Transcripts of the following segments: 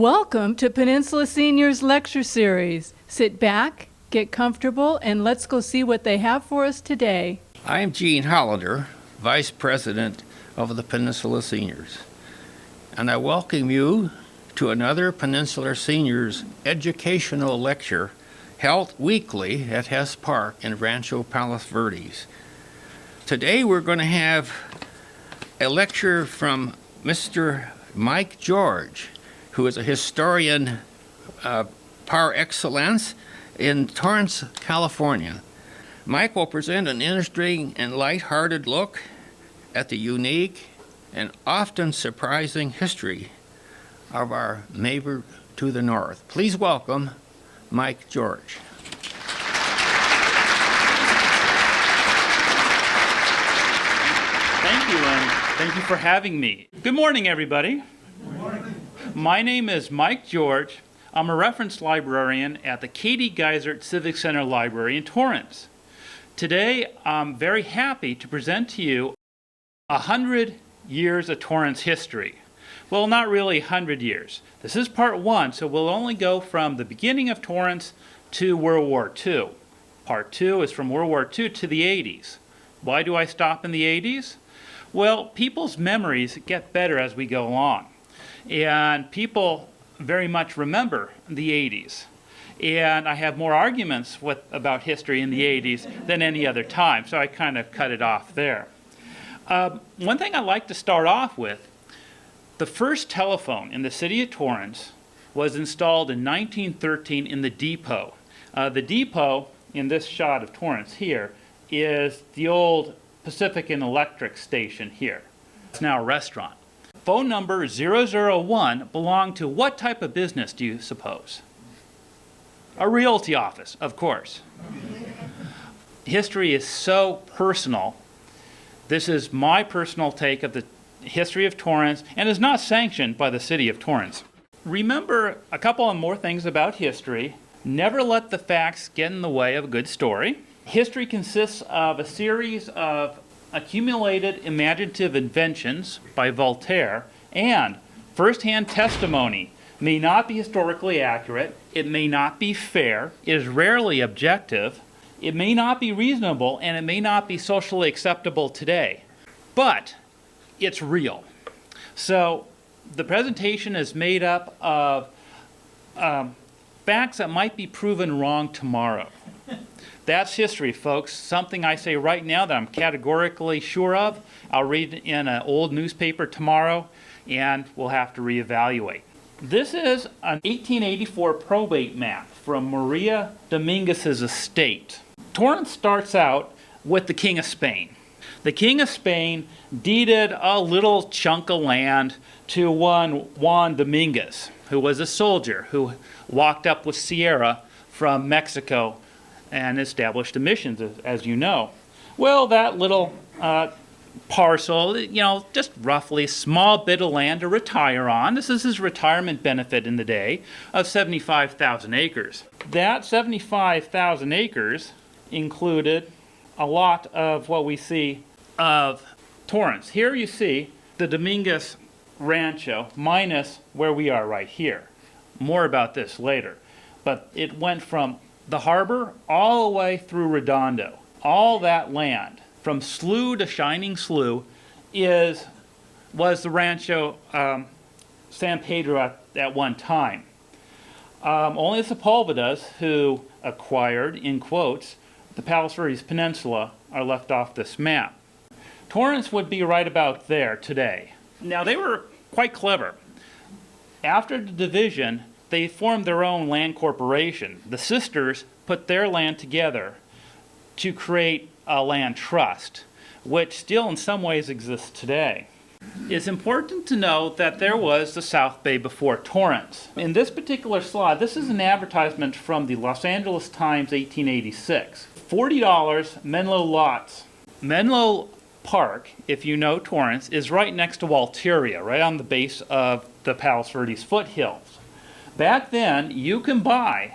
Welcome to Peninsula Seniors Lecture Series. Sit back, get comfortable, and let's go see what they have for us today. I am Gene Hollander, Vice President of the Peninsula Seniors, and I welcome you to another Peninsula Seniors educational lecture held weekly at Hess Park in Rancho Palos Verdes. Today we're going to have a lecture from Mr. Mike George, who is a historian par excellence in Torrance, California. Mike will present an interesting and light-hearted look at the unique and often surprising history of our neighbor to the north. Please welcome Mike George. Thank you, and thank you for having me. Good morning, everybody. Good morning. My name is Mike George. I'm a reference librarian at the Katie Geisert Civic Center Library in Torrance. Today, I'm very happy to present to you 100 years of Torrance history. Well, not really 100 years. This is part one, so we'll only go from the beginning of Torrance to World War II. Part two is from World War II to the 80s. Why do I stop in the 80s? Well, people's memories get better as we go along. And people very much remember the 80s. And I have more arguments about history in the 80s than any other time, so I kind of cut it off there. One thing I'd like to start off with, the first telephone in the city of Torrance was installed in 1913 in the depot. The depot in this shot of Torrance here is the old Pacific and Electric station here. It's now a restaurant. Phone number 001 belonged to what type of business do you suppose? A realty office, of course. History is so personal. This is my personal take of the history of Torrance and is not sanctioned by the city of Torrance. Remember a couple of more things about history. Never let the facts get in the way of a good story. History consists of a series of accumulated imaginative inventions by Voltaire, and first-hand testimony may not be historically accurate, it may not be fair, it is rarely objective, it may not be reasonable, and it may not be socially acceptable today. But it's real. So the presentation is made up of facts that might be proven wrong tomorrow. That's history, folks. Something I say right now that I'm categorically sure of, I'll read in an old newspaper tomorrow, and we'll have to reevaluate. This is an 1884 probate map from Maria Dominguez's estate. Torrance starts out with the King of Spain. The King of Spain deeded a little chunk of land to one Juan Dominguez, who was a soldier who walked up with Sierra from Mexico and established the missions, as you know. Well, that little parcel, just roughly a small bit of land to retire on. This is his retirement benefit in the day of 75,000 acres. That 75,000 acres included a lot of what we see of Torrance. Here you see the Dominguez Rancho minus where we are right here. More about this later. But it went from the harbor all the way through Redondo. All that land, from slough to shining slough, was the Rancho San Pedro at one time. Only the Sepulvedas, who acquired, in quotes, the Palos Verdes Peninsula, are left off this map. Torrance would be right about there today. Now, they were quite clever. After the division, they formed their own land corporation. The sisters put their land together to create a land trust, which still in some ways exists today. It's important to note that there was the South Bay before Torrance. In this particular slide, this is an advertisement from the Los Angeles Times 1886. $40 Menlo lots. Menlo Park, if you know Torrance, is right next to Walteria, right on the base of the Palos Verdes foothills. Back then, you can buy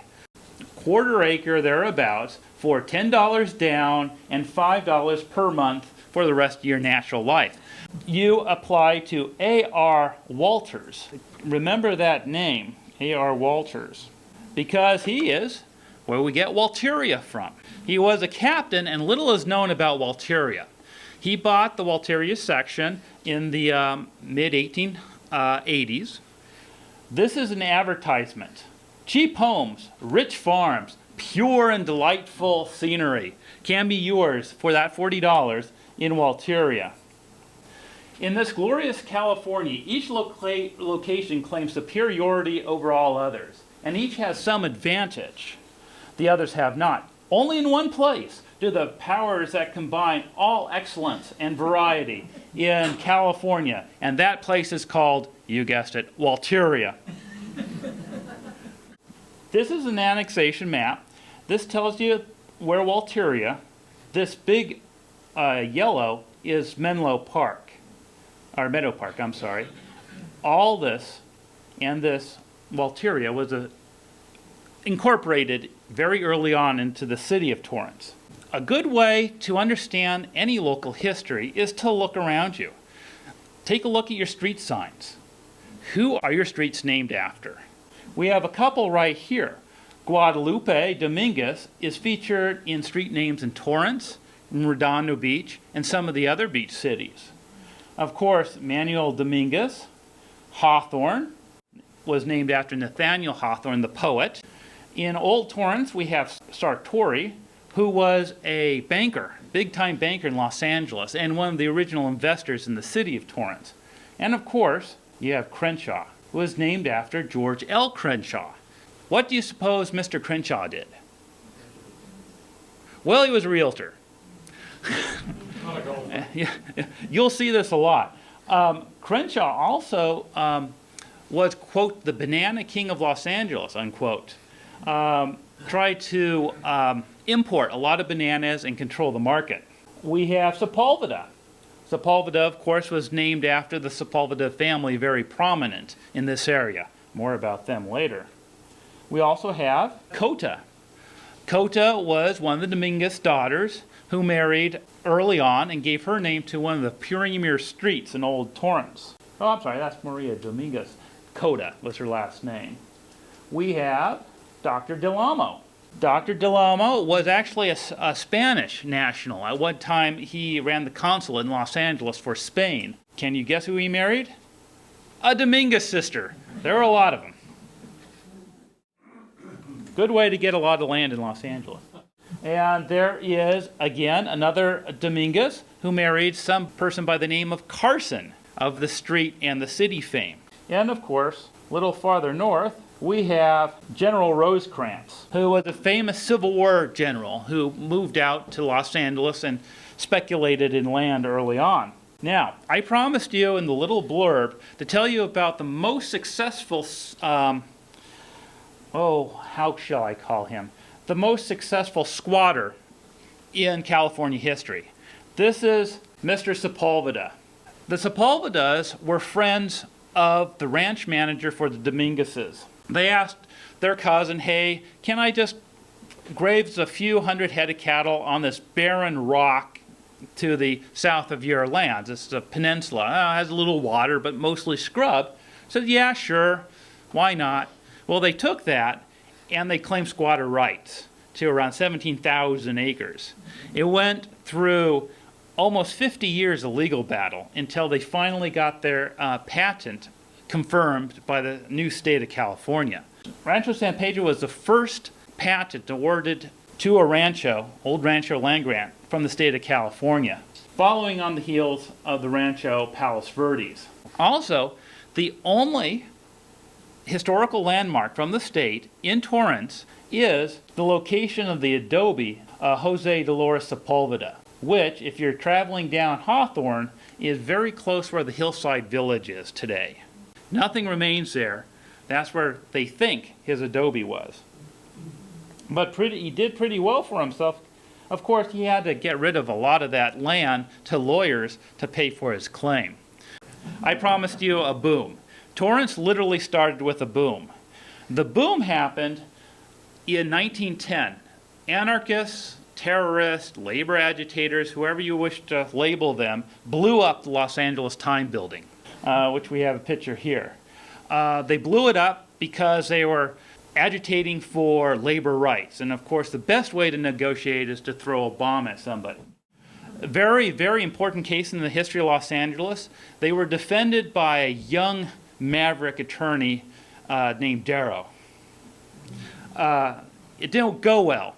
quarter acre thereabouts for $10 down and $5 per month for the rest of your natural life. You apply to A.R. Walters. Remember that name, A.R. Walters, because he is where we get Walteria from. He was a captain, and little is known about Walteria. He bought the Walteria section in the mid-1880s. This is an advertisement. Cheap homes, rich farms, pure and delightful scenery can be yours for that $40 in Walteria. In this glorious California, each location claims superiority over all others, and each has some advantage the others have not. Only in one place do the powers that combine all excellence and variety in California, and that place is called, you guessed it, Walteria. This is an annexation map. This tells you where Walteria, this big yellow, is Meadow Park, I'm sorry. All this and this Walteria was incorporated very early on into the city of Torrance. A good way to understand any local history is to look around you. Take a look at your street signs. Who are your streets named after? We have a couple right here. Guadalupe Dominguez is featured in street names in Torrance, in Redondo Beach, and some of the other beach cities. Of course, Manuel Dominguez Hawthorne was named after Nathaniel Hawthorne, the poet. In Old Torrance, we have Sartori, who was a banker, big-time banker in Los Angeles, and one of the original investors in the city of Torrance. And of course, you have Crenshaw, who was named after George L. Crenshaw. What do you suppose Mr. Crenshaw did? Well, he was a realtor. You'll see this a lot. Crenshaw also was, quote, the banana king of Los Angeles, unquote. Tried to import a lot of bananas and control the market. We have Sepulveda. Sepulveda, of course, was named after the Sepulveda family, very prominent in this area. More about them later. We also have Cota. Cota was one of the Dominguez daughters who married early on and gave her name to one of the premier streets in Old Torrance. Oh, I'm sorry, that's Maria Dominguez. Cota was her last name. We have Dr. Del Amo. Dr. Del Amo was actually a Spanish national. At one time, he ran the consulate in Los Angeles for Spain. Can you guess who he married? A Dominguez sister. There are a lot of them. Good way to get a lot of land in Los Angeles. And there is, again, another Dominguez who married some person by the name of Carson of the street and the city fame. And of course, a little farther north, we have General Rosecrans, who was a famous Civil War general who moved out to Los Angeles and speculated in land early on. Now, I promised you in the little blurb to tell you about the most successful, how shall I call him? The most successful squatter in California history. This is Mr. Sepulveda. The Sepulvedas were friends of the ranch manager for the Dominguezes. They asked their cousin, hey, can I just graze a few hundred head of cattle on this barren rock to the south of your lands? It's a peninsula. It has a little water, but mostly scrub. Said, yeah, sure. Why not? Well, they took that and they claimed squatter rights to around 17,000 acres. It went through almost 50 years of legal battle until they finally got their patent confirmed by the new state of California. Rancho San Pedro was the first patent awarded to a rancho, old rancho land grant, from the state of California, following on the heels of the Rancho Palos Verdes. Also, the only historical landmark from the state in Torrance is the location of the adobe Jose Dolores Sepulveda, which, if you're traveling down Hawthorne, is very close where the hillside village is today. Nothing remains there. That's where they think his adobe was. But he did pretty well for himself. Of course, he had to get rid of a lot of that land to lawyers to pay for his claim. I promised you a boom. Torrance literally started with a boom. The boom happened in 1910. Anarchists, terrorists, labor agitators, whoever you wish to label them, blew up the Los Angeles Time building, which we have a picture here. They blew it up because they were agitating for labor rights. And of course, the best way to negotiate is to throw a bomb at somebody. A very, very important case in the history of Los Angeles. They were defended by a young maverick attorney named Jarel. It didn't go well.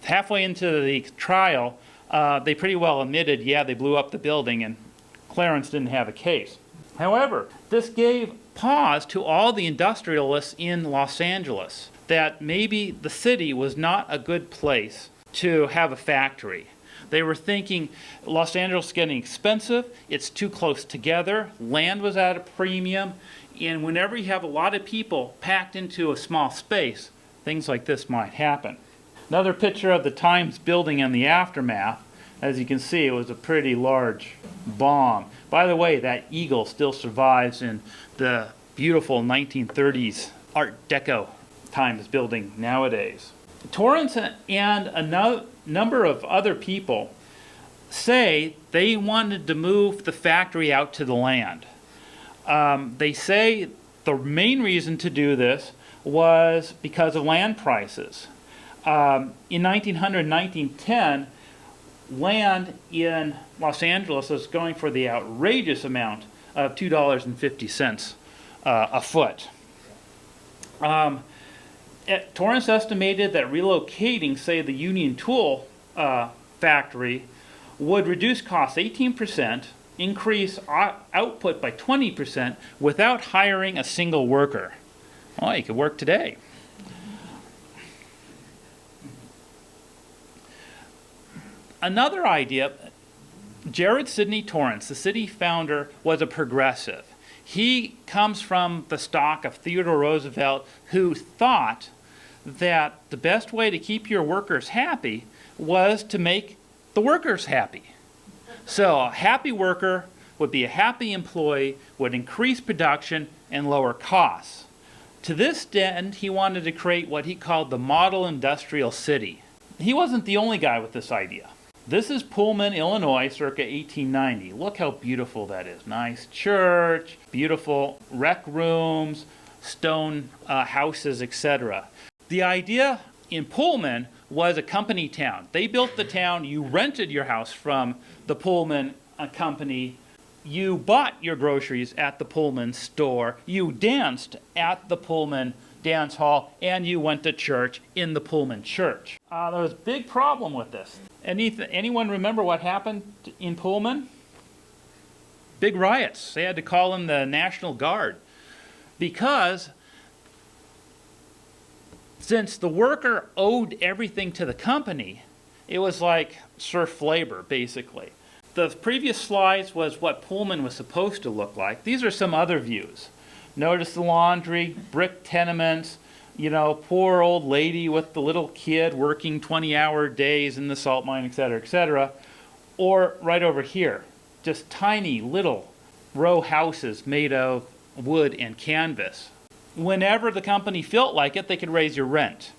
Halfway into the trial, they pretty well admitted, yeah, they blew up the building, and Clarence didn't have a case. However, this gave pause to all the industrialists in Los Angeles that maybe the city was not a good place to have a factory. They were thinking Los Angeles is getting expensive, it's too close together, land was at a premium, and whenever you have a lot of people packed into a small space, things like this might happen. Another picture of the Times building and the aftermath. As you can see, it was a pretty large bomb. By the way, that eagle still survives in the beautiful 1930s Art Deco Times building nowadays. Torrance and a number of other people say they wanted to move the factory out to the land. They say the main reason to do this was because of land prices. In 1900 and 1910, land in Los Angeles was going for the outrageous amount of $2.50 a foot. Torrance estimated that relocating, say, the Union Tool factory would reduce costs 18%, increase output by 20% without hiring a single worker. Well, you could work today. Another idea, Jared Sidney Torrance, the city founder, was a progressive. He comes from the stock of Theodore Roosevelt, who thought that the best way to keep your workers happy was to make the workers happy. So a happy worker would be a happy employee, would increase production and lower costs. To this end, he wanted to create what he called the model industrial city. He wasn't the only guy with this idea. This is Pullman, Illinois, circa 1890. Look how beautiful that is. Nice church, beautiful rec rooms, stone houses, etc. The idea in Pullman was a company town. They built the town, you rented your house from the Pullman company, you bought your groceries at the Pullman store, you danced at the Pullman dance hall, and you went to church in the Pullman church. There was a big problem with this. Anyone remember what happened in Pullman? Big riots. They had to call in the National Guard because since the worker owed everything to the company, it was like serf labor, basically. The previous slides was what Pullman was supposed to look like. These are some other views. Notice the laundry, brick tenements, you know, poor old lady with the little kid working 20-hour days in the salt mine, etc., etc. Or right over here, just tiny little row houses made of wood and canvas. Whenever the company felt like it, they could raise your rent.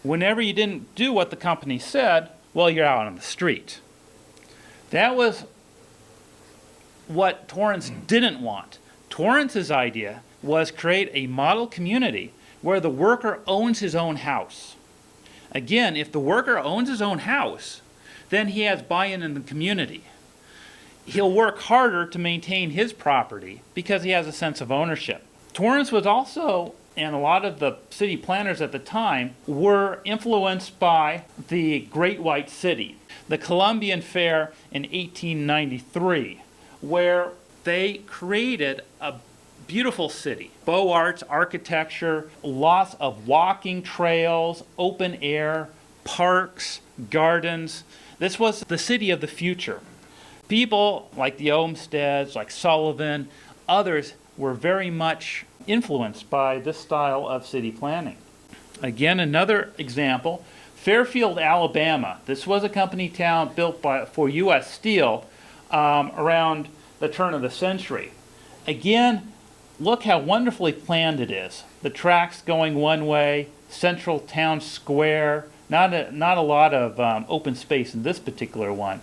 Whenever you didn't do what the company said, well, you're out on the street. That was what Torrance didn't want. Torrance's idea was create a model community where the worker owns his own house. Again, if the worker owns his own house, then he has buy-in in the community. He'll work harder to maintain his property because he has a sense of ownership. Torrance was also, and a lot of the city planners at the time, were influenced by the Great White City, the Columbian Fair in 1893, where they created a beautiful city. Beaux Arts, architecture, lots of walking trails, open air, parks, gardens. This was the city of the future. People like the Olmsteds, like Sullivan, others were very much influenced by this style of city planning. Again, another example, Fairfield, Alabama. This was a company town built for U.S. Steel around the turn of the century. Again, look how wonderfully planned it is. The tracks going one way, central town square, Not a lot of open space in this particular one.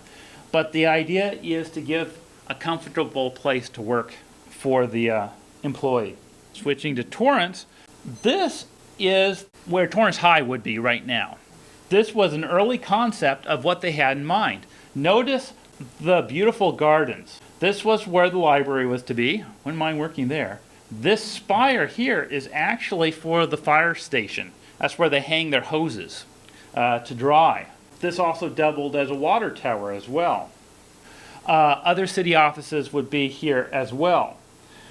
But the idea is to give a comfortable place to work for the employee. Switching to Torrance, this is where Torrance High would be right now. This was an early concept of what they had in mind. Notice the beautiful gardens. This was where the library was to be. Wouldn't mind working there. This spire here is actually for the fire station. That's where they hang their hoses to dry. This also doubled as a water tower as well. Other city offices would be here as well.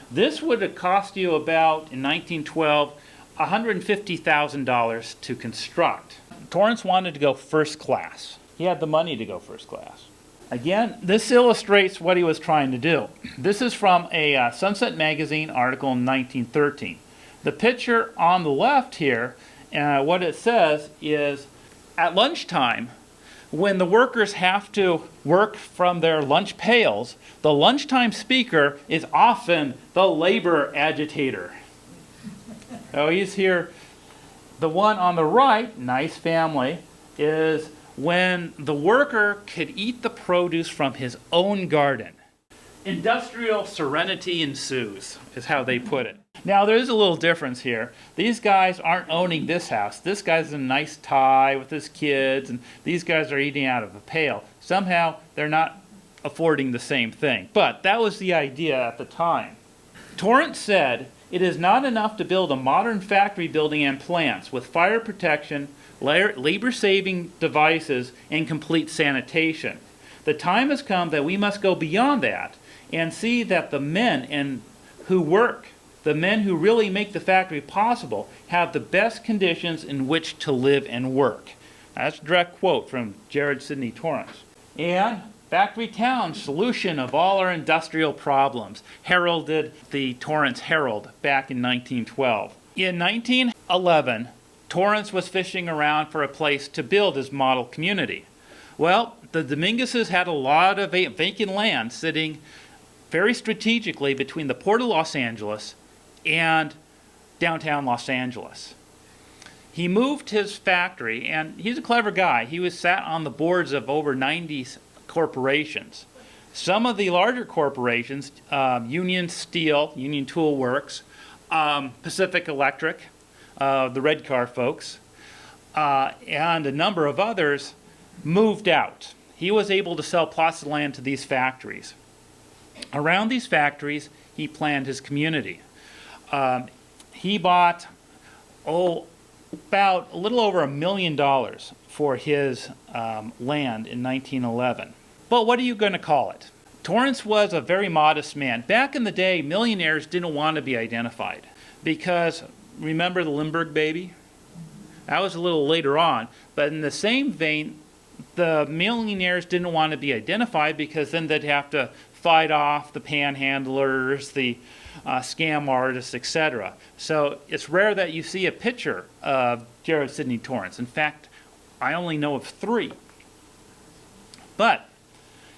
This would have cost you about, in 1912, $150,000 to construct. Torrance wanted to go first class. He had the money to go first class. Again, this illustrates what he was trying to do. This is from a Sunset Magazine article in 1913. The picture on the left here, what it says is, at lunchtime, when the workers have to work from their lunch pails, the lunchtime speaker is often the labor agitator. So he's here. The one on the right, nice family, is when the worker could eat the produce from his own garden. Industrial serenity ensues, is how they put it. Now, there's a little difference here. These guys aren't owning this house. This guy's in a nice tie with his kids, and these guys are eating out of a pail. Somehow, they're not affording the same thing. But that was the idea at the time. Torrance said, "It is not enough to build a modern factory building and plants with fire protection, labor-saving devices, and complete sanitation. The time has come that we must go beyond that and see that the men who work, the men who really make the factory possible, have the best conditions in which to live and work." That's a direct quote from Jared Sidney Torrance. And Factory Town, solution of all our industrial problems, heralded the Torrance Herald back in 1912. In 1911, Torrance was fishing around for a place to build his model community. Well, the Dominguezes had a lot of vacant land sitting very strategically between the Port of Los Angeles and downtown Los Angeles. He moved his factory, and he's a clever guy. He was sat on the boards of over 90 corporations. Some of the larger corporations, Union Steel, Union Tool Works, Pacific Electric, the Red Car folks, and a number of others moved out. He was able to sell plots of land to these factories. Around these factories, he planned his community. He bought, about a little over $1 million for his land in 1911. But what are you going to call it? Torrance was a very modest man. Back in the day, millionaires didn't want to be identified because, remember the Lindbergh baby? That was a little later on. But in the same vein, the millionaires didn't want to be identified because then they'd have to fight off the panhandlers, the scam artists, etc. So it's rare that you see a picture of Jared Sidney Torrance. In fact, I only know of 3. But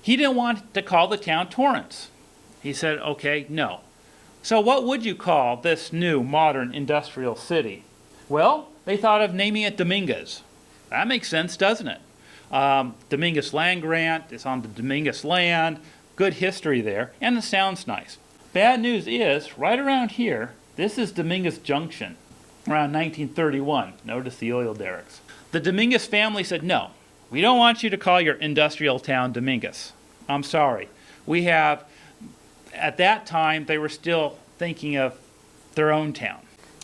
he didn't want to call the town Torrance. He said, okay, no. So what would you call this new modern industrial city? Well, they thought of naming it Dominguez. That makes sense, doesn't it? Dominguez land grant, it's on the Dominguez land, good history there, and it sounds nice. Bad news is, right around here, this is Dominguez Junction, around 1931. Notice the oil derricks. The Dominguez family said, no, we don't want you to call your industrial town Dominguez. I'm sorry. We have, at that time, they were still thinking of their own town.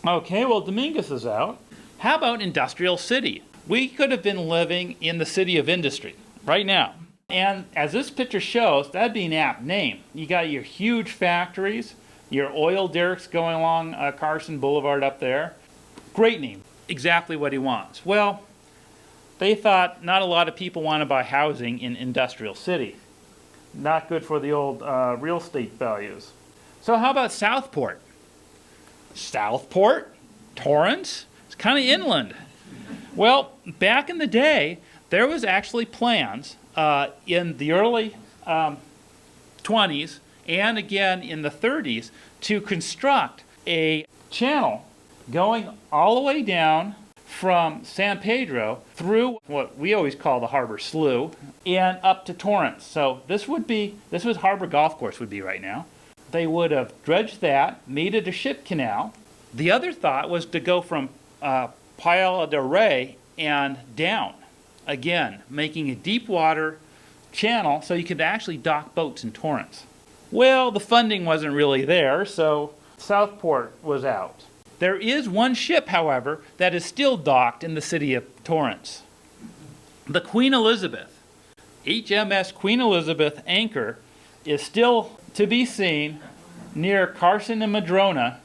Okay, well, Dominguez is out. How about industrial city? We could have been living in the city of industry right now. And as this picture shows, that'd be an apt name. You got your huge factories, your oil derricks going along Carson Boulevard up there. Great name. Exactly what he wants. Well, they thought not a lot of people want to buy housing in industrial city. Not good for the old real estate values. So how about Southport? Southport? Torrance? It's kind of inland. Well, back in the day, there was actually plans in the early 20s and again in the 30s to construct a channel going all the way down from San Pedro through what we always call the Harbor Slough and up to Torrance. So this was Harbor Golf Course would be right now. They would have dredged that, made it a ship canal. The other thought was to go from Playa del Rey and down, again, making a deep water channel so you could actually dock boats in Torrance. Well, the funding wasn't really there, so Southport was out. There is one ship, however, that is still docked in the city of Torrance. The Queen Elizabeth, HMS Queen Elizabeth anchor, is still to be seen near Carson and Madrona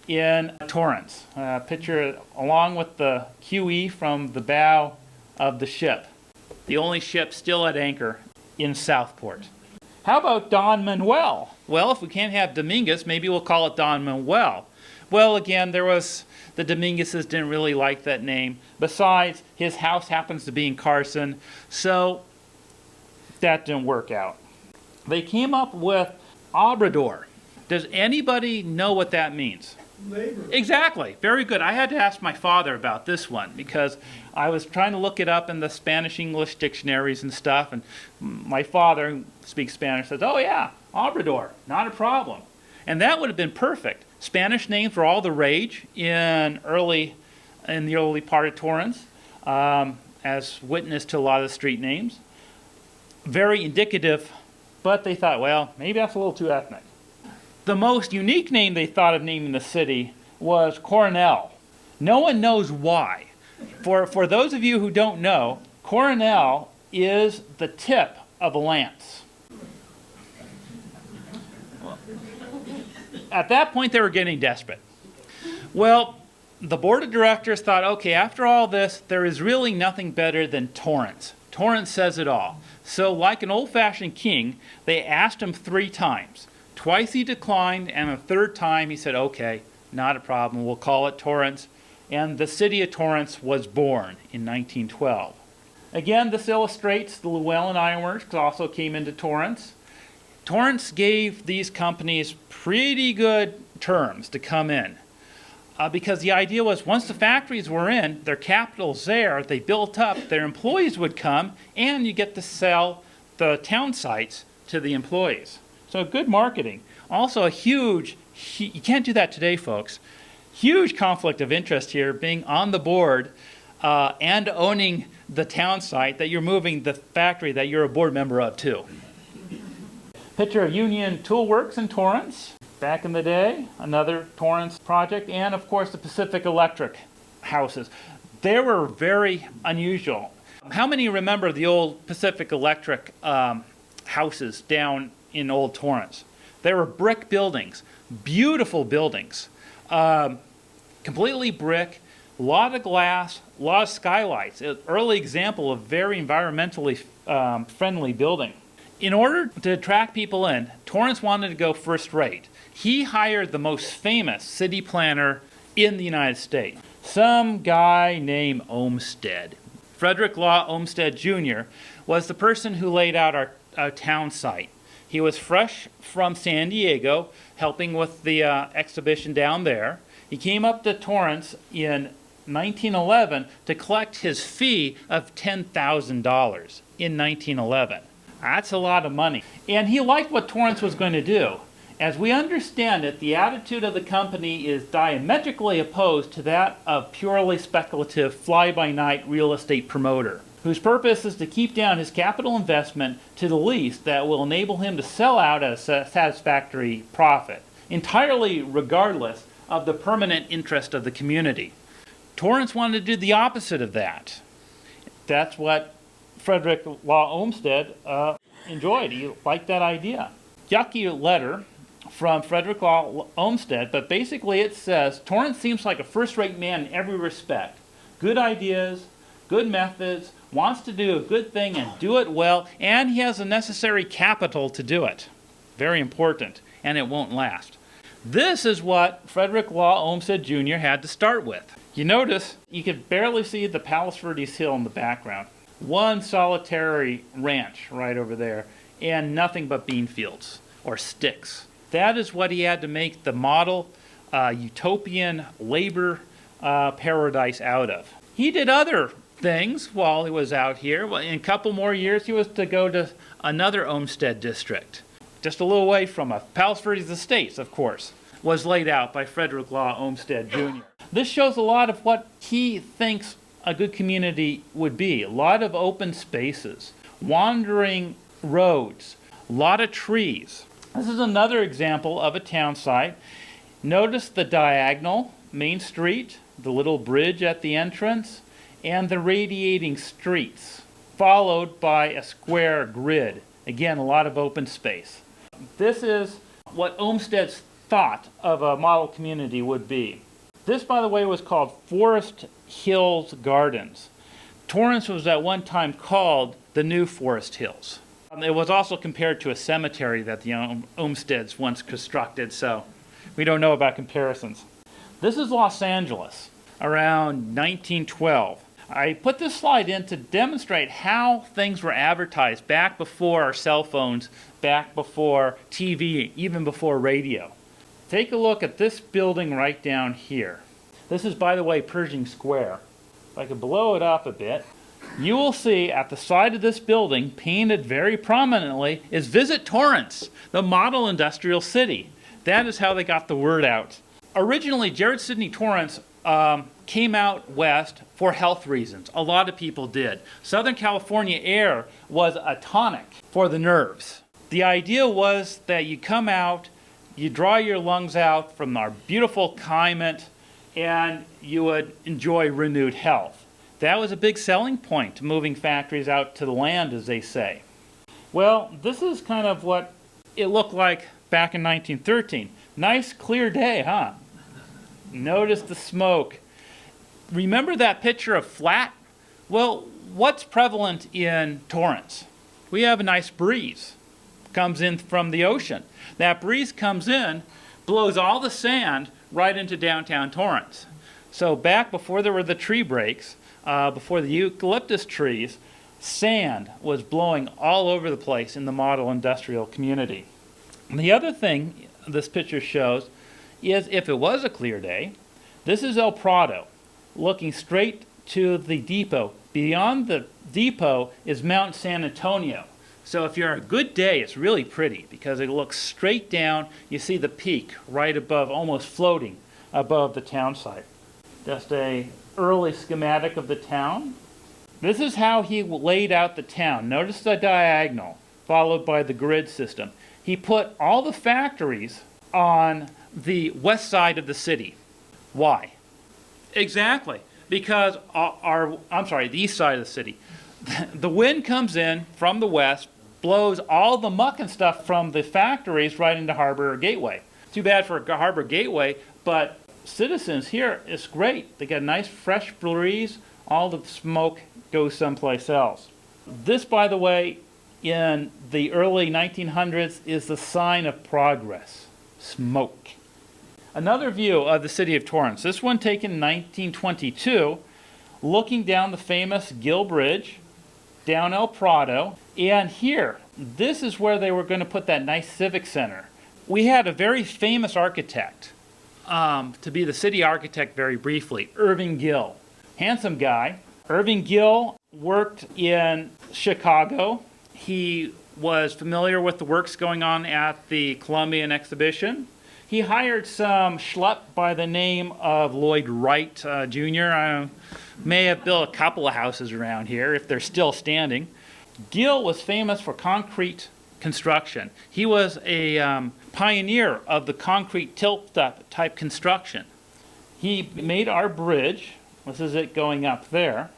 in Torrance. Picture along with the QE from the bow of the ship. The only ship still at anchor in Southport. How about Don Manuel? Well, if we can't have Dominguez, maybe we'll call it Don Manuel. Well, again, the Dominguezes didn't really like that name. Besides, his house happens to be in Carson, so that didn't work out. They came up with Obrador. Does anybody know what that means? Labor. Exactly. Very good. I had to ask my father about this one because I was trying to look it up in the Spanish-English dictionaries and stuff, and my father, who speaks Spanish, says, oh yeah, Obrador, not a problem. And that would have been perfect. Spanish names were all the rage in the early part of Torrance, as witness to a lot of the street names. Very indicative, but they thought, well, maybe that's a little too ethnic. The most unique name they thought of naming the city was Coronel. No one knows why. For those of you who don't know, Coronel is the tip of a lance. At that point, they were getting desperate. Well, the board of directors thought, okay, after all this, there is really nothing better than Torrance. Torrance says it all. So like an old-fashioned king, they asked him 3 times. Twice he declined, and a 3rd time he said, okay, not a problem, we'll call it Torrance. And the city of Torrance was born in 1912. Again, this illustrates the Llewellyn Iron Works also came into Torrance. Torrance gave these companies pretty good terms to come in. Because the idea was once the factories were in, their capital's there, they built up, their employees would come, and you get to sell the town sites to the employees. So good marketing. Also a huge, you can't do that today, folks, huge conflict of interest here, being on the board and owning the town site that you're moving the factory that you're a board member of too. Picture of Union Tool Works in Torrance. Back in the day, another Torrance project, and of course the Pacific Electric houses. They were very unusual. How many remember the old Pacific Electric houses down in Old Torrance? They were brick buildings, beautiful buildings, completely brick, a lot of glass, a lot of skylights. An early example of very environmentally friendly building. In order to attract people in, Torrance wanted to go first rate. He hired the most famous city planner in the United States, some guy named Olmsted. Frederick Law Olmsted Jr. was the person who laid out our town site. He was fresh from San Diego, helping with the exhibition down there. He came up to Torrance in 1911 to collect his fee of $10,000 in 1911. That's a lot of money. And he liked what Torrance was going to do. As we understand it, the attitude of the company is diametrically opposed to that of purely speculative fly-by-night real estate promoter, whose purpose is to keep down his capital investment to the least that will enable him to sell out at a satisfactory profit, entirely regardless of the permanent interest of the community. Torrance wanted to do the opposite of that. That's what Frederick Law Olmsted enjoyed. He liked that idea. Yucky letter from Frederick Law Olmsted, but basically it says, Torrance seems like a first-rate man in every respect. Good ideas, good methods, wants to do a good thing and do it well, and he has the necessary capital to do it. Very important, and it won't last. This is what Frederick Law Olmsted Jr. had to start with. You notice, you could barely see the Palos Verdes Hill in the background. One solitary ranch right over there, and nothing but bean fields or sticks. That is what he had to make the model utopian labor paradise out of. He did other things while he was out here. Well, in a couple more years, he was to go to another Olmsted district, just a little away from us. Palos Verdes Estates, of course, was laid out by Frederick Law Olmsted Jr. This shows a lot of what he thinks a good community would be. A lot of open spaces, wandering roads, a lot of trees. This is another example of a town site. Notice the diagonal main street, the little bridge at the entrance, and the radiating streets, followed by a square grid. Again, a lot of open space. This is what Olmsted's thought of a model community would be. This, by the way, was called Forest Hills Gardens. Torrance was at one time called the New Forest Hills. It was also compared to a cemetery that the Olmsteds once constructed, so we don't know about comparisons. This is Los Angeles around 1912. I put this slide in to demonstrate how things were advertised back before our cell phones, back before TV, even before radio. Take a look at this building right down here. This is, by the way, Pershing Square. If I could blow it up a bit, you will see at the side of this building, painted very prominently, is Visit Torrance, the model industrial city. That is how they got the word out. Originally, Jared Sidney Torrance came out west for health reasons. A lot of people did. Southern California air was a tonic for the nerves. The idea was that you come out, you draw your lungs out from our beautiful climate, and you would enjoy renewed health. That was a big selling point to moving factories out to the land, as they say. Well, this is kind of what it looked like back in 1913. Nice clear day, huh? Notice the smoke. Remember that picture of flat? Well, what's prevalent in Torrance? We have a nice breeze. Comes in from the ocean. That breeze comes in, blows all the sand right into downtown Torrance. So back before there were the tree breaks, before the eucalyptus trees, sand was blowing all over the place in the model industrial community. And the other thing this picture shows is, if it was a clear day, this is El Prado, looking straight to the depot. Beyond the depot is Mount San Antonio. So if you're a good day, it's really pretty because it looks straight down. You see the peak right above, almost floating above the town site. Just a early schematic of the town. This is how he laid out the town. Notice the diagonal, followed by the grid system. He put all the factories on the west side of the city. Why? Exactly, because the east side of the city. The wind comes in from the west, blows all the muck and stuff from the factories right into Harbor Gateway. Too bad for Harbor Gateway, but citizens here, it's great. They get a nice fresh breeze. All the smoke goes someplace else. This, by the way, in the early 1900s is the sign of progress. Smoke. Another view of the city of Torrance. This one taken in 1922, looking down the famous Gill Bridge, down El Prado, and here, this is where they were going to put that nice civic center. We had a very famous architect, to be the city architect very briefly, Irving Gill. Handsome guy. Irving Gill worked in Chicago. He was familiar with the works going on at the Columbian Exhibition. He hired some schlepp by the name of Lloyd Wright Jr. May have built a couple of houses around here if they're still standing. Gill was famous for concrete construction. He was a pioneer of the concrete tilt-up type construction. He made our bridge. This is it going up there.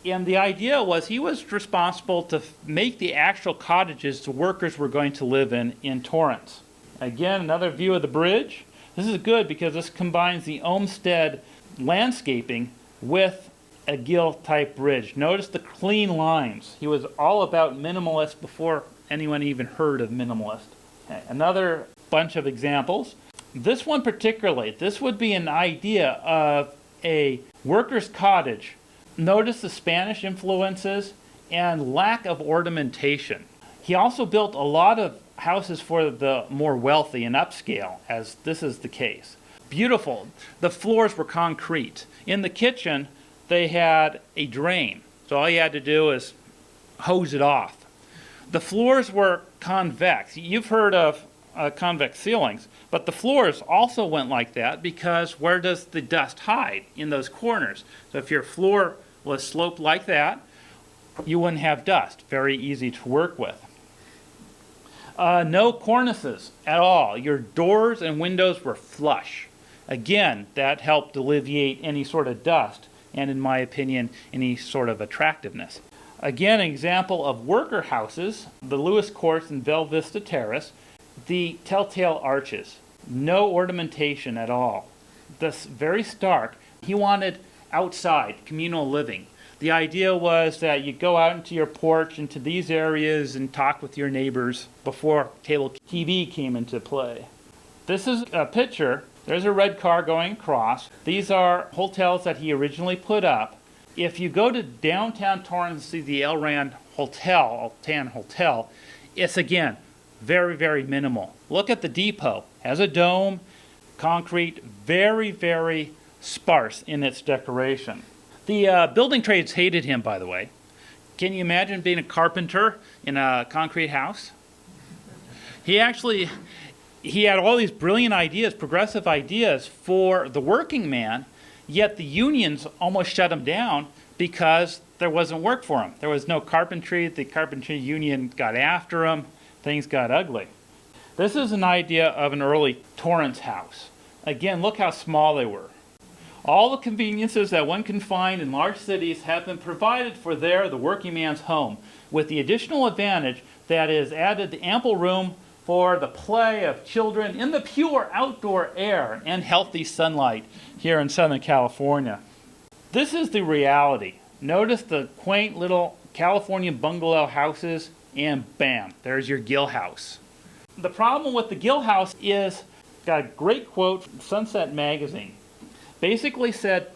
And the idea was he was responsible to make the actual cottages the workers were going to live in Torrance. Again, another view of the bridge. This is good because this combines the Olmsted landscaping with a Gill-type bridge. Notice the clean lines. He was all about minimalist before anyone even heard of minimalist. Okay, another bunch of examples. This one particularly, this would be an idea of a worker's cottage. Notice the Spanish influences and lack of ornamentation. He also built a lot of houses for the more wealthy and upscale, as this is the case. Beautiful. The floors were concrete. In the kitchen, they had a drain. So all you had to do is hose it off. The floors were convex. You've heard of convex ceilings, but the floors also went like that because where does the dust hide? In those corners. So if your floor was sloped like that, you wouldn't have dust. Very easy to work with. No cornices at all. Your doors and windows were flush. Again, that helped alleviate any sort of dust and, in my opinion, any sort of attractiveness. Again, an example of worker houses, the Lewis Courts in Vista Terrace, the telltale arches. No ornamentation at all. This very stark. He wanted outside, communal living. The idea was that you go out into your porch, into these areas, and talk with your neighbors before cable TV came into play. This is a picture. There's a red car going across. These are hotels that he originally put up. If you go to downtown Torrance and see the El Rand Hotel, it's again very, very minimal. Look at the depot. Has a dome, concrete, very, very sparse in its decoration. The building trades hated him, by the way. Can you imagine being a carpenter in a concrete house? He had all these brilliant ideas, progressive ideas for the working man, yet the unions almost shut him down because there wasn't work for him. There was no carpentry. The carpentry union got after him. Things got ugly. This is an idea of an early Torrance house. Again, look how small they were. All the conveniences that one can find in large cities have been provided for the working man's home, with the additional advantage that is added the ample room for the play of children in the pure outdoor air and healthy sunlight here in Southern California. This is the reality. Notice the quaint little California bungalow houses, and bam, there's your Gill house. The problem with the Gill house is, got a great quote from Sunset Magazine. Basically said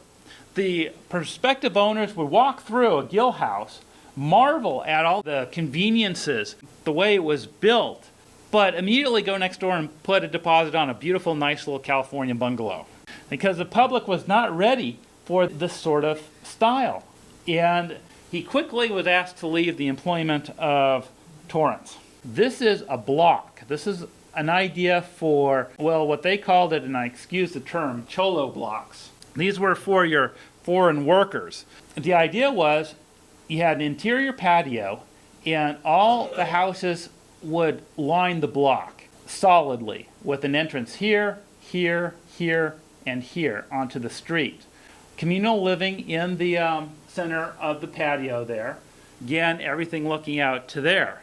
the prospective owners would walk through a Gill house, marvel at all the conveniences, the way it was built, but immediately go next door and put a deposit on a beautiful, nice little California bungalow. Because the public was not ready for this sort of style. And he quickly was asked to leave the employment of Torrance. This is a block. This is an idea for, well, what they called it, and I excuse the term, cholo blocks. These were for your foreign workers. The idea was you had an interior patio, and all the houses would line the block solidly with an entrance here, here, here, and here onto the street. Communal living in the center of the patio there. Again, everything looking out to there.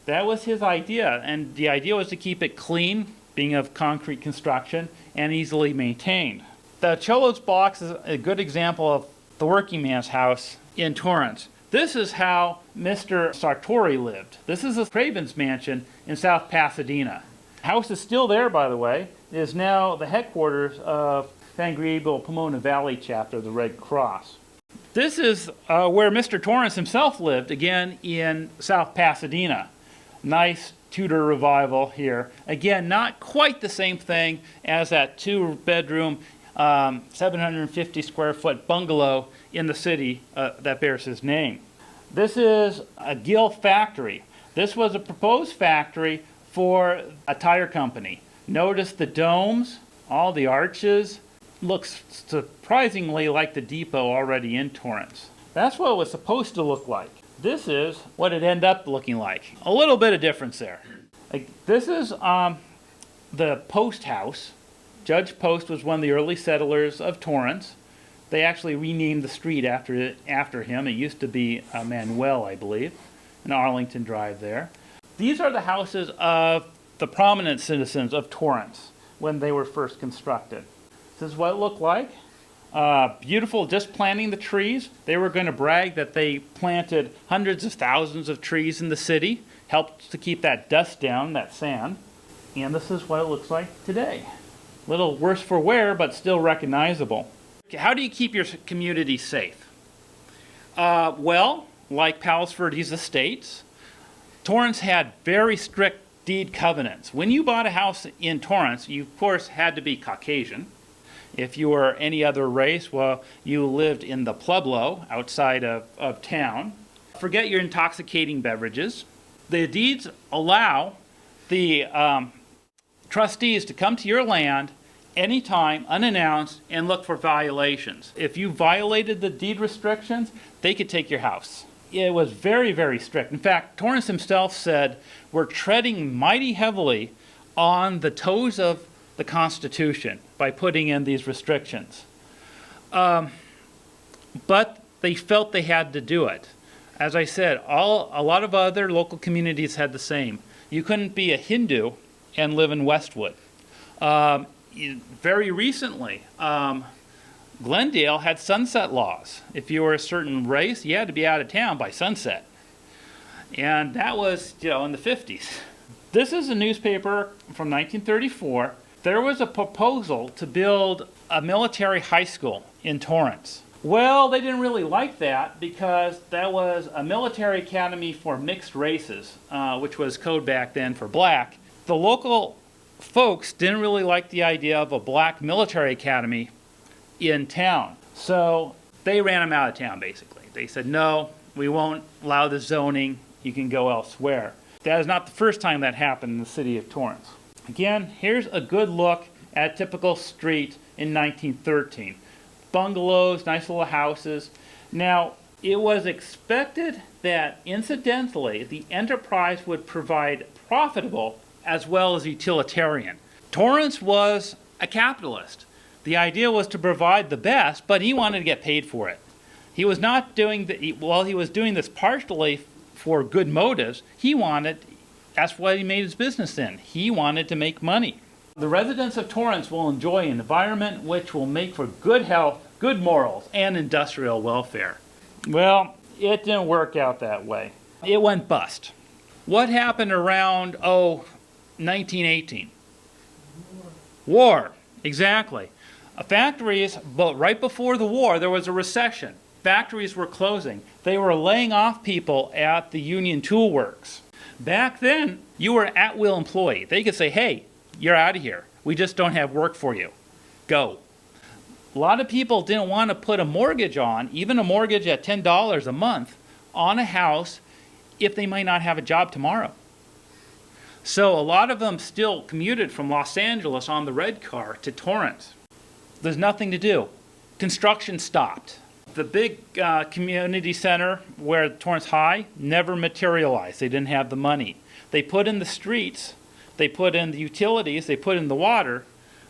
That was his idea, and the idea was to keep it clean, being of concrete construction, and easily maintained. The Cholo's box is a good example of the working man's house in Torrance. This is how Mr. Sartori lived. This is a Craven's mansion in South Pasadena. The house is still there, by the way. It is now the headquarters of San Gabriel Pomona Valley chapter of the Red Cross. This is where Mr. Torrance himself lived, again in South Pasadena. Nice Tudor revival here. Again, not quite the same thing as that two-bedroom, 750 square foot bungalow in the city that bears his name. This is a Gill factory. This was a proposed factory for a tire company. Notice the domes, all the arches. Looks surprisingly like the depot already in Torrance. That's what it was supposed to look like. This is what it ended up looking like. A little bit of difference there. This is the Post House. Judge Post was one of the early settlers of Torrance. They actually renamed the street after him. It used to be Manuel, I believe, in Arlington Drive there. These are the houses of the prominent citizens of Torrance when they were first constructed. This is what it looked like. Beautiful, just planting the trees. They were going to brag that they planted hundreds of thousands of trees in the city, helped to keep that dust down, that sand. And this is what it looks like today. A little worse for wear, but still recognizable. How do you keep your community safe? Well, like Palos Verdes Estates, Torrance had very strict deed covenants. When you bought a house in Torrance, you of course had to be Caucasian. If you were any other race, well, you lived in the pueblo outside of town. Forget your intoxicating beverages. The deeds allow the trustees to come to your land anytime, unannounced, and look for violations. If you violated the deed restrictions, they could take your house. It was very, very strict. In fact, Torrance himself said, "We're treading mighty heavily on the toes of the Constitution by putting in these restrictions." But they felt they had to do it. As I said, a lot of other local communities had the same. You couldn't be a Hindu and live in Westwood. Very recently, Glendale had sunset laws. If you were a certain race, you had to be out of town by sunset. And that was, in the 50s. This is a newspaper from 1934. There was a proposal to build a military high school in Torrance. Well, they didn't really like that because that was a military academy for mixed races, which was code back then for black. The local folks didn't really like the idea of a black military academy in town. So they ran them out of town, basically. They said, no, we won't allow the zoning. You can go elsewhere. That is not the first time that happened in the city of Torrance. Again, here's a good look at a typical street in 1913. Bungalows, nice little houses. Now, it was expected that, incidentally, the enterprise would provide profitable as well as utilitarian. Torrance was a capitalist. The idea was to provide the best, but he wanted to get paid for it. He was not doing he was doing this partially for good motives. That's what he made his business in. He wanted to make money. The residents of Torrance will enjoy an environment which will make for good health, good morals, and industrial welfare. Well, it didn't work out that way. It went bust. What happened around, 1918? War, exactly. Factories, but right before the war, there was a recession. Factories were closing. They were laying off people at the Union Tool Works. Back then, you were at-will employee. They could say, hey, you're out of here. We just don't have work for you. Go. A lot of people didn't want to put a mortgage on, even a mortgage at $10 a month, on a house if they might not have a job tomorrow. So a lot of them still commuted from Los Angeles on the red car to Torrance. There's nothing to do. Construction stopped. The big community center where Torrance High never materialized. They didn't have the money. They put in the streets, they put in the utilities, they put in the water,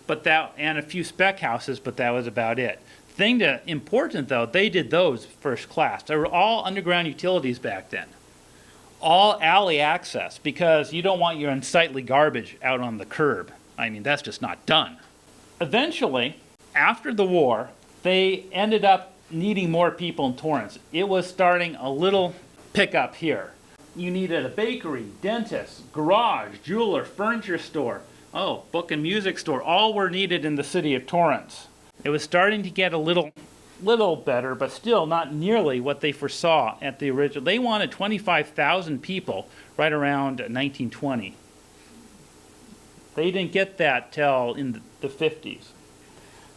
and a few spec houses, but that was about it. Important though, they did those first class. They were all underground utilities back then. All alley access, because you don't want your unsightly garbage out on the curb. I mean, that's just not done. Eventually, after the war, they ended up needing more people in Torrance. It was starting a little pickup here. You needed a bakery, dentist, garage, jeweler, furniture store, book and music store. All were needed in the city of Torrance. It was starting to get a little better, but still not nearly what they foresaw at the original. They wanted 25,000 people right around 1920. They didn't get that till in the 50s.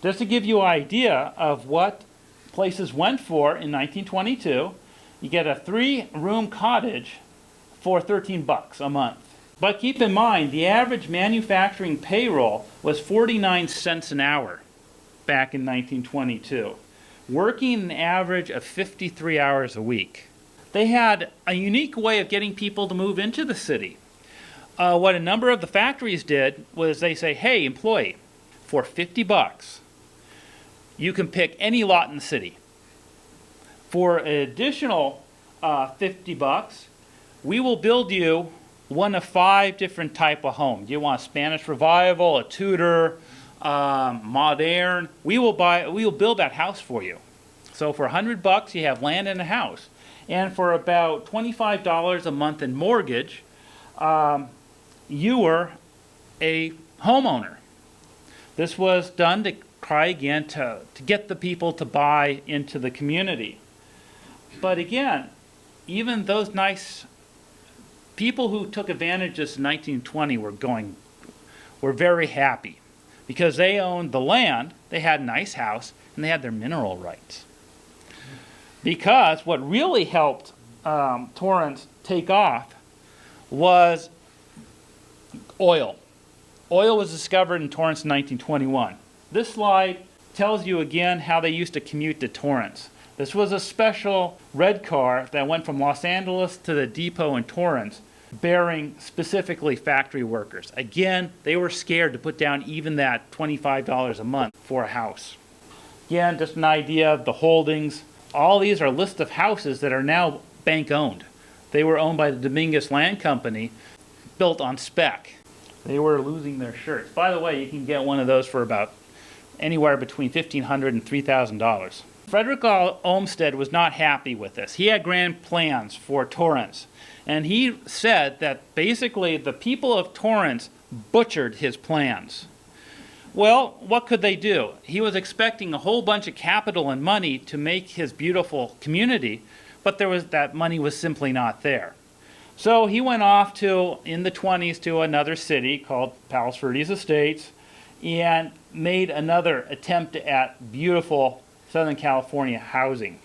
Just to give you an idea of what places went for in 1922, you get a 3-room cottage for $13 a month. But keep in mind, the average manufacturing payroll was 49 cents an hour back in 1922, working an average of 53 hours a week. They had a unique way of getting people to move into the city. What a number of the factories did was they say, hey, employee, for $50, you can pick any lot in the city. For an additional $50, we will build you one of 5 different type of homes. You want a Spanish Revival, a Tudor, modern. We will build that house for you. So for $100, you have land and a house. And for about $25 a month in mortgage, you were a homeowner. This was done to try again to get the people to buy into the community. But again, even those nice people who took advantage of this in 1920 were very happy. because they owned the land, they had a nice house, and they had their mineral rights. Because what really helped Torrance take off was oil. Oil was discovered in Torrance in 1921. This slide tells you again how they used to commute to Torrance. This was a special red car that went from Los Angeles to the depot in Torrance, bearing specifically factory workers. Again, they were scared to put down even that $25 a month for a house. Again, just an idea of the holdings. All these are lists of houses that are now bank owned. They were owned by the Dominguez Land Company, built on spec. They were losing their shirts. By the way, you can get one of those for about anywhere between $1,500 and $3,000. Frederick Olmsted was not happy with this. He had grand plans for Torrance, and he said that basically the people of Torrance butchered his plans. Well, what could they do? He was expecting a whole bunch of capital and money to make his beautiful community, but that money was simply not there. So he went off in the 20s to another city called Palos Verdes Estates and made another attempt at beautiful Southern California housing.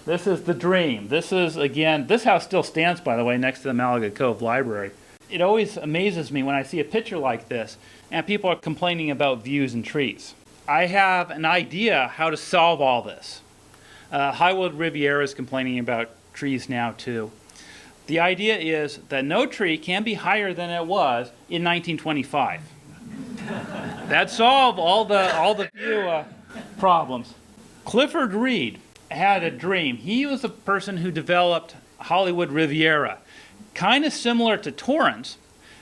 This is the dream. This is, again, this house still stands, by the way, next to the Malaga Cove Library. It always amazes me when I see a picture like this and people are complaining about views and trees. I have an idea how to solve all this. Hollywood Riviera is complaining about trees now too. The idea is that no tree can be higher than it was in 1925. That solved all the view problems. Clifford Reid had a dream. He was the person who developed Hollywood Riviera, kind of similar to Torrance,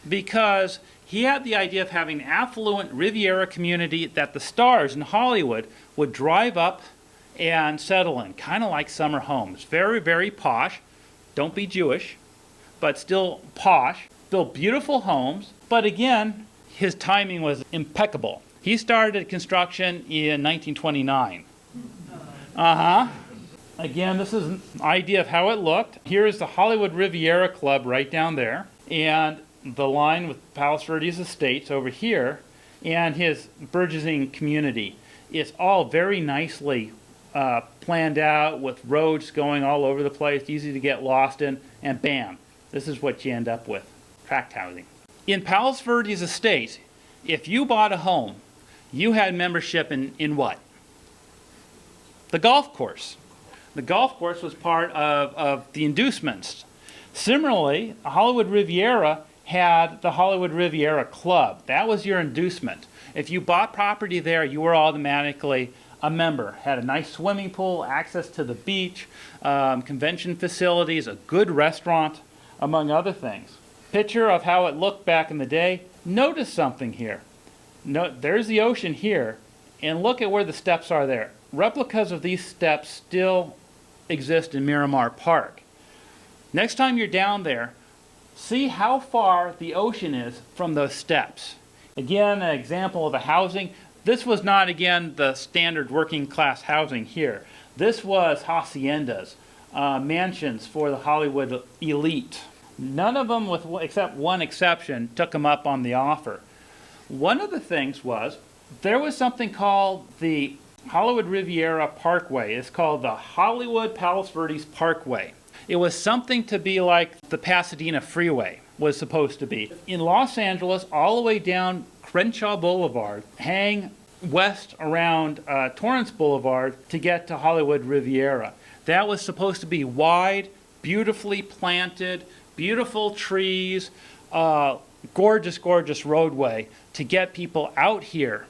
because he had the idea of having an affluent Riviera community that the stars in Hollywood would drive up and settle in, kind of like summer homes. Very, very posh. Don't be Jewish, but still posh. Built beautiful homes, but again, his timing was impeccable. He started construction in 1929. Again, this is an idea of how it looked. Here's the Hollywood Riviera Club right down there, and the line with Palos Verdes Estates over here, and his burgeoning community. It's all very nicely planned out with roads going all over the place, easy to get lost in, and bam, this is what you end up with, tract housing. In Palos Verdes Estates, if you bought a home, you had membership in what? The golf course. The golf course was part of the inducements. Similarly, Hollywood Riviera had the Hollywood Riviera Club. That was your inducement. If you bought property there, you were automatically a member. Had a nice swimming pool, access to the beach, convention facilities, a good restaurant, among other things. Picture of how it looked back in the day. Notice something here. There's the ocean here, and look at where the steps are there. Replicas of these steps still exist in Miramar Park. Next time you're down there, see how far the ocean is from those steps. Again, an example of a housing. This was not, again, the standard working class housing here. This was haciendas, mansions for the Hollywood elite. None of them, except one exception, took them up on the offer. One of the things was, there was something called the Hollywood Riviera Parkway. It's called the Hollywood Palos Verdes Parkway. It was something to be like the Pasadena Freeway was supposed to be. In Los Angeles, all the way down Crenshaw Boulevard, hang west around Torrance Boulevard to get to Hollywood Riviera. That was supposed to be wide, beautifully planted, beautiful trees, gorgeous, gorgeous roadway to get people out here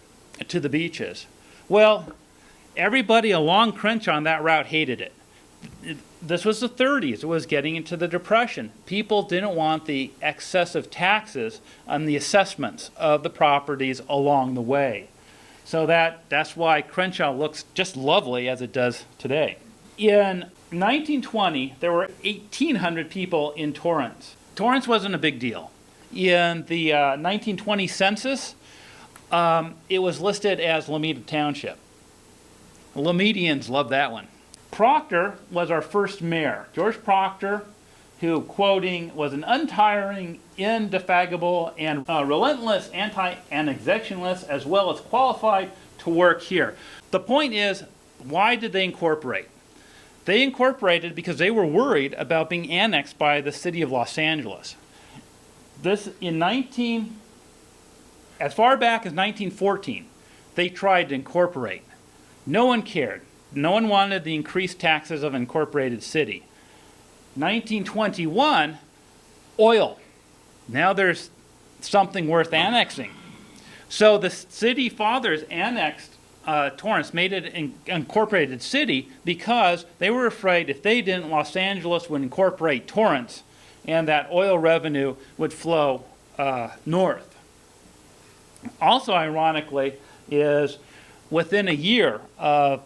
to the beaches. Well, everybody along Crenshaw on that route hated it. This was the 30s. It was getting into the Depression. People didn't want the excessive taxes on the assessments of the properties along the way. So that's why Crenshaw looks just lovely as it does today. In 1920, there were 1,800 people in Torrance. Torrance wasn't a big deal. In the 1920 census, it was listed as Lomita Township. Lomitians love that one. Proctor was our first mayor. George Proctor, who, quoting, was an untiring indefatigable and relentless anti-annexationalists, as well as qualified to work here. The point is, why did they incorporate? They incorporated because they were worried about being annexed by the city of Los Angeles. This as far back as 1914, they tried to incorporate. No one cared. No one wanted the increased taxes of an incorporated city. 1921, oil. Now there's something worth annexing. So the city fathers annexed Torrance, made it an incorporated city because they were afraid if they didn't, Los Angeles would incorporate Torrance and that oil revenue would flow north. Also, ironically, is within a year of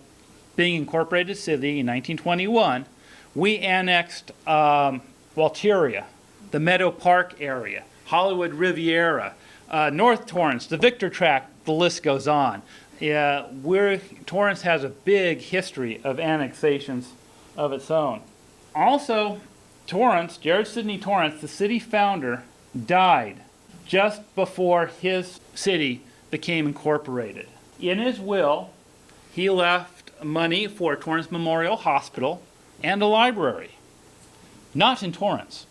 being incorporated city in 1921, we annexed Walteria, the Meadow Park area, Hollywood Riviera, North Torrance, the Victor Tract, the list goes on. Torrance has a big history of annexations of its own. Also, Torrance, Jared Sidney Torrance, the city founder, died just before his city became incorporated. In his will, he left money for Torrance Memorial Hospital and a library. Not in Torrance.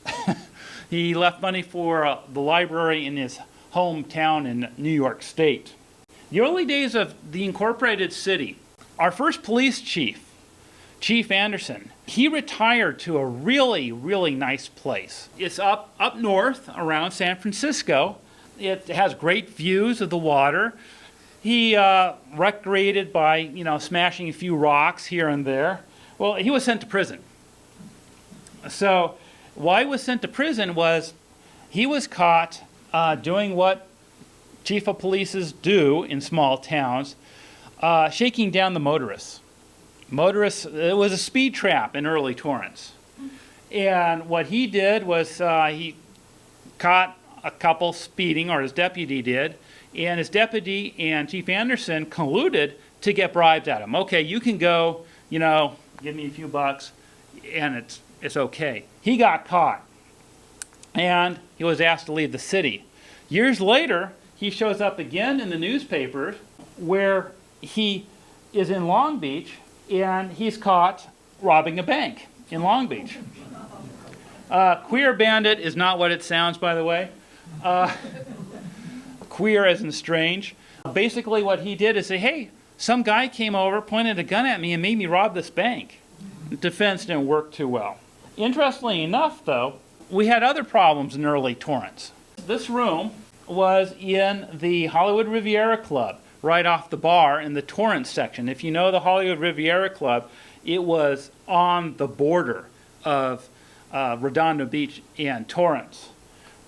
He left money for the library in his hometown in New York State. The early days of the incorporated city, our first police chief, Chief Anderson, he retired to a really, really nice place. It's up north around San Francisco. It has great views of the water. He recreated by, smashing a few rocks here and there. Well, he was sent to prison. So why he was sent to prison was he was caught doing what chief of polices do in small towns, shaking down the motorists. It was a speed trap in early Torrance. And what he did was he caught a couple speeding, or his deputy did, and his deputy and Chief Anderson colluded to get bribes at him. Okay, you can go, give me a few bucks, and it's okay. He got caught, and he was asked to leave the city. Years later, he shows up again in the newspapers where he is in Long Beach, and he's caught robbing a bank in Long Beach. Queer bandit is not what it sounds, by the way. Queer as in strange. Basically what he did is say, hey, some guy came over, pointed a gun at me, and made me rob this bank. The defense didn't work too well. Interestingly enough, though, we had other problems in early Torrance. This room was in the Hollywood Riviera Club, right off the bar in the Torrance section. If you know the Hollywood Riviera Club, it was on the border of Redondo Beach and Torrance.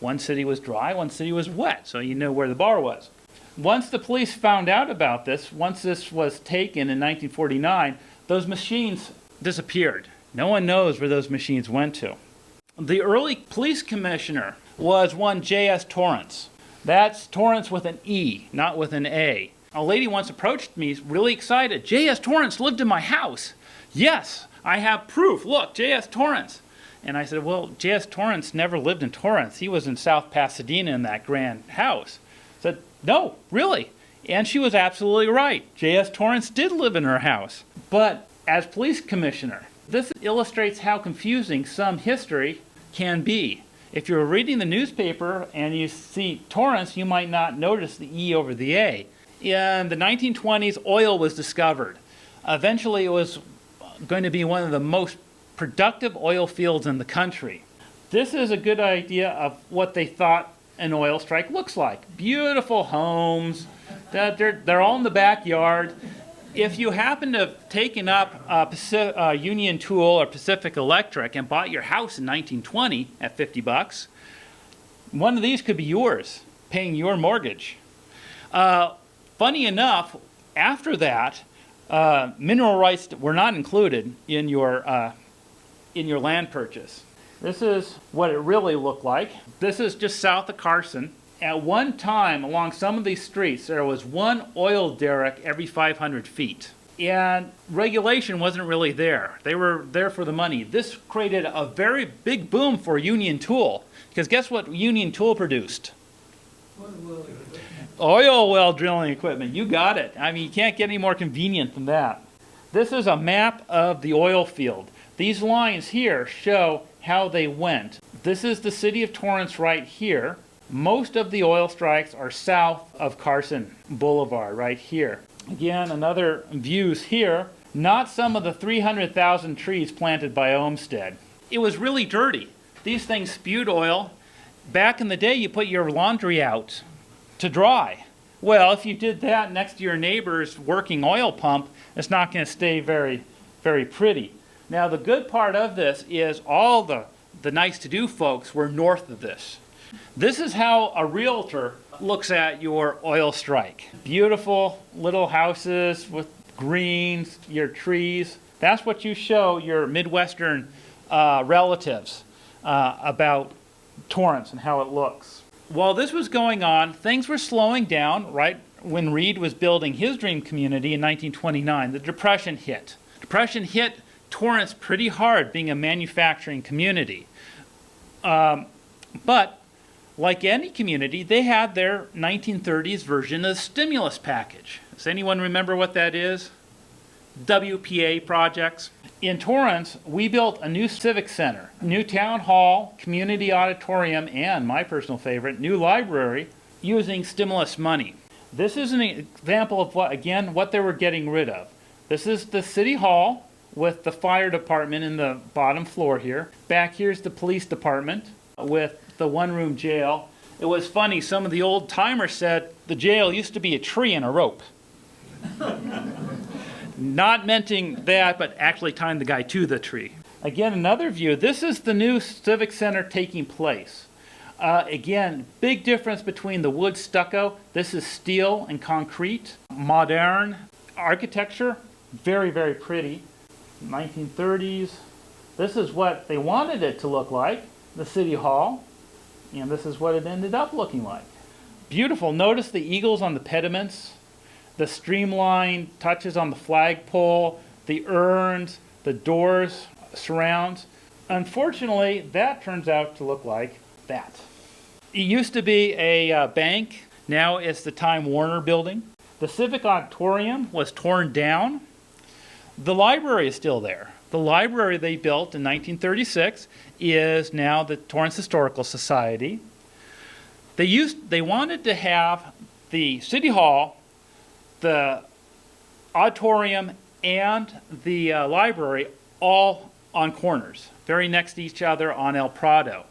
One city was dry, one city was wet, so you know where the bar was. Once the police found out about this, once this was taken in 1949, those machines disappeared. No one knows where those machines went to. The early police commissioner was one J.S. Torrance. That's Torrance with an E, not with an A. A lady once approached me, really excited. J.S. Torrance lived in my house. Yes, I have proof. Look, J.S. Torrance. And I said, well, J.S. Torrance never lived in Torrance. He was in South Pasadena in that grand house. I said, no, really. And she was absolutely right. J.S. Torrance did live in her house. But as police commissioner, this illustrates how confusing some history can be. If you're reading the newspaper and you see Torrance, you might not notice the E over the A. In the 1920s, oil was discovered. Eventually, it was going to be one of the most productive oil fields in the country. This is a good idea of what they thought an oil strike looks like. Beautiful homes, they're all in the backyard. If you happen to have taken up Union Tool or Pacific Electric and bought your house in 1920 at $50, one of these could be yours, paying your mortgage. Funny enough, after that, mineral rights were not included in your land purchase. This is what it really looked like. This is just south of Carson. At one time, along some of these streets, there was one oil derrick every 500 feet. and regulation wasn't really there. They were there for the money. This created a very big boom for Union Tool, because guess what Union Tool produced? Oil well drilling equipment. You got it. I mean, you can't get any more convenient than that. This is a map of the oil field. These lines here show how they went. This is the city of Torrance right here. Most of the oil strikes are south of Carson Boulevard right here. Again, another views here. Not some of the 300,000 trees planted by Olmsted. It was really dirty. These things spewed oil. Back in the day, you put your laundry out to dry. Well, if you did that next to your neighbor's working oil pump, it's not going to stay very, very pretty. Now, the good part of this is all the nice-to-do folks were north of this. This is how a realtor looks at your oil strike. Beautiful little houses with greens, your trees. That's what you show your Midwestern relatives about Torrance and how it looks. While this was going on, things were slowing down right when Reid was building his dream community in 1929. The Depression hit. Depression hit Torrance pretty hard, being a manufacturing community. But like any community, they had their 1930s version of the stimulus package. Does anyone remember what that is? WPA projects. In Torrance, we built a new civic center, new town hall, community auditorium, and my personal favorite, new library using stimulus money. This is an example of what they were getting rid of. This is the city hall with the fire department in the bottom floor here. Back here's the police department with the one-room jail. It was funny, some of the old timers said the jail used to be a tree and a rope. Not mentioning that, but actually tying the guy to the tree. Again, another view. This is the new civic center taking place. Again, big difference between the wood stucco. This is steel and concrete. Modern architecture, very, very pretty. 1930s. This is what they wanted it to look like, the city hall. And this is what it ended up looking like. Beautiful. Notice the eagles on the pediments, the streamlined touches on the flagpole, the urns, the doors, surrounds. Unfortunately, that turns out to look like that. It used to be a bank. Now it's the Time Warner building. The Civic Auditorium was torn down. The library is still there. The library they built in 1936 is now the Torrance Historical Society. They wanted to have the City Hall, the auditorium, and the library all on corners, very next to each other on El Prado.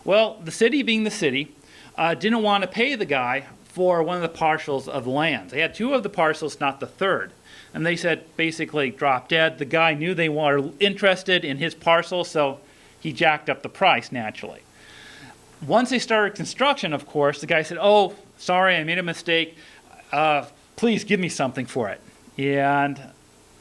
Well, the city, being the city, didn't want to pay the guy for one of the parcels of land. They had two of the parcels, not the third. And they said, basically, drop dead. The guy knew they were interested in his parcel, so he jacked up the price, naturally. Once they started construction, of course, the guy said, oh, sorry, I made a mistake. Please give me something for it. And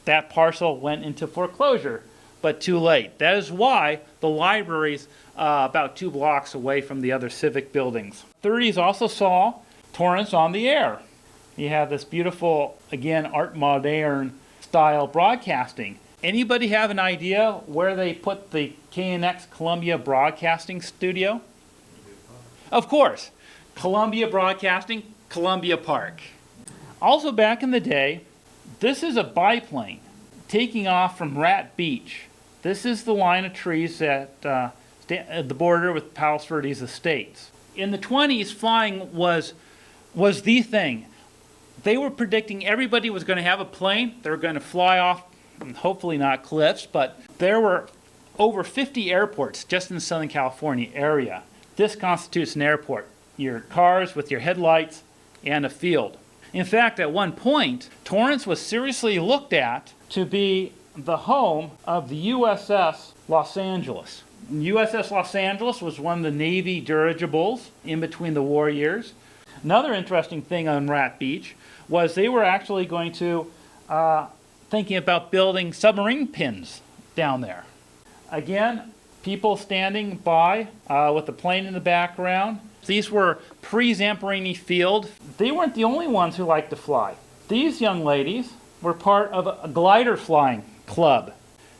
that parcel went into foreclosure, but too late. That is why the library's about 2 blocks away from the other civic buildings. 30s also saw Torrance on the air. You have this beautiful, again, art moderne style broadcasting. Anybody have an idea where they put the KNX Columbia Broadcasting Studio? Of course, Columbia Broadcasting, Columbia Park. Also back in the day, this is a biplane taking off from Rat Beach. This is the line of trees at the border with Palos Verdes Estates. In the 20s, flying was the thing. They were predicting everybody was going to have a plane. They were going to fly off, hopefully not cliffs, but there were over 50 airports just in the Southern California area. This constitutes an airport. Your cars with your headlights and a field. In fact, at one point, Torrance was seriously looked at to be the home of the USS Los Angeles. USS Los Angeles was one of the Navy dirigibles in between the war years. Another interesting thing on Rat Beach was they were actually going to thinking about building submarine pins down there. Again, people standing by with the plane in the background. These were pre-Zamperini Field. They weren't the only ones who liked to fly. These young ladies, were part of a glider flying club.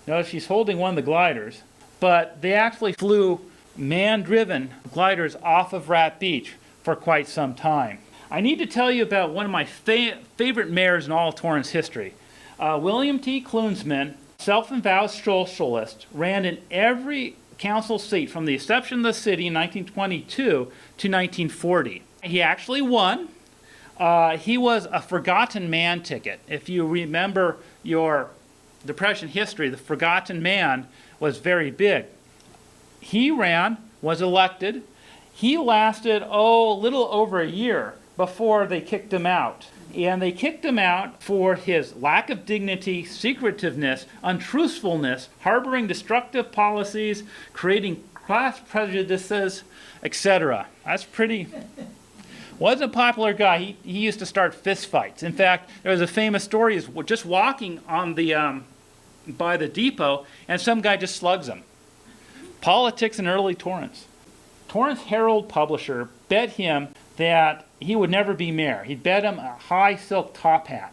Notice she's holding one of the gliders, but they actually flew man-driven gliders off of Rat Beach for quite some time. I need to tell you about one of my favorite mayors in all of Torrance history. William T. Klunsman, self-avowed socialist, ran in every council seat from the inception of the city in 1922 to 1940. He actually won. He was a forgotten man ticket. If you remember your Depression history, the forgotten man was very big. He ran, was elected. He lasted, a little over a year before they kicked him out. And they kicked him out for his lack of dignity, secretiveness, untruthfulness, harboring destructive policies, creating class prejudices, etc. That's pretty... Wasn't a popular guy. He used to start fist fights. In fact, there was a famous story. He's just walking on the by the depot, and some guy just slugs him. Politics in early Torrance. Torrance Herald publisher bet him that he would never be mayor. He'd bet him a high silk top hat.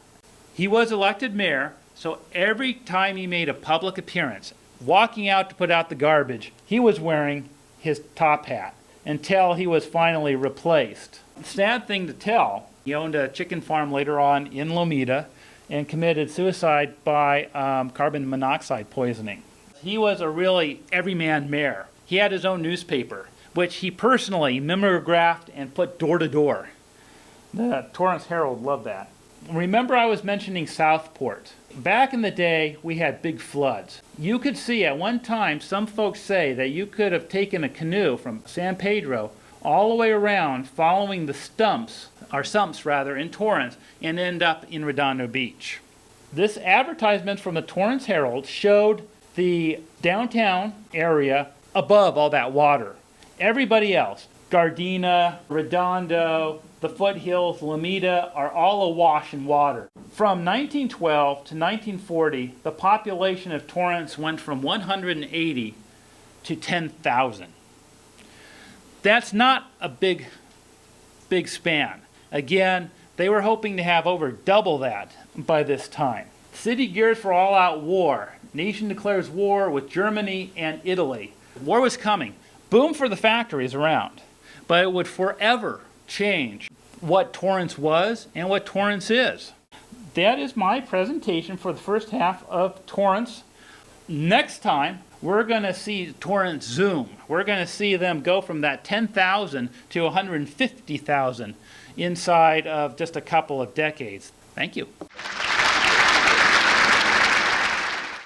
He was elected mayor, so every time he made a public appearance, walking out to put out the garbage, he was wearing his top hat until he was finally replaced. Sad thing to tell, he owned a chicken farm later on in Lomita and committed suicide by carbon monoxide poisoning. He was a really everyman mayor. He had his own newspaper, which he personally mimeographed and put door to door. The Torrance Herald loved that. Remember I was mentioning Southport. Back in the day, we had big floods. You could see at one time, some folks say that you could have taken a canoe from San Pedro all the way around, following the sumps in Torrance, and end up in Redondo Beach. This advertisement from the Torrance Herald showed the downtown area above all that water. Everybody else, Gardena, Redondo, the foothills, Lomita, are all awash in water. From 1912 to 1940, the population of Torrance went from 180 to 10,000. That's not a big span. Again, they were hoping to have over double that by this time. City gears for all-out war. Nation declares war with Germany and Italy. War was coming. Boom for the factories around. But it would forever change what Torrance was and what Torrance is. That is my presentation for the first half of Torrance. Next time, we're going to see Torrance zoom. We're going to see them go from that 10,000 to 150,000 inside of just a couple of decades. Thank you.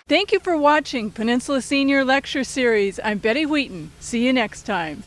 Thank you for watching Peninsula Senior Lecture Series. I'm Betty Wheaton. See you next time.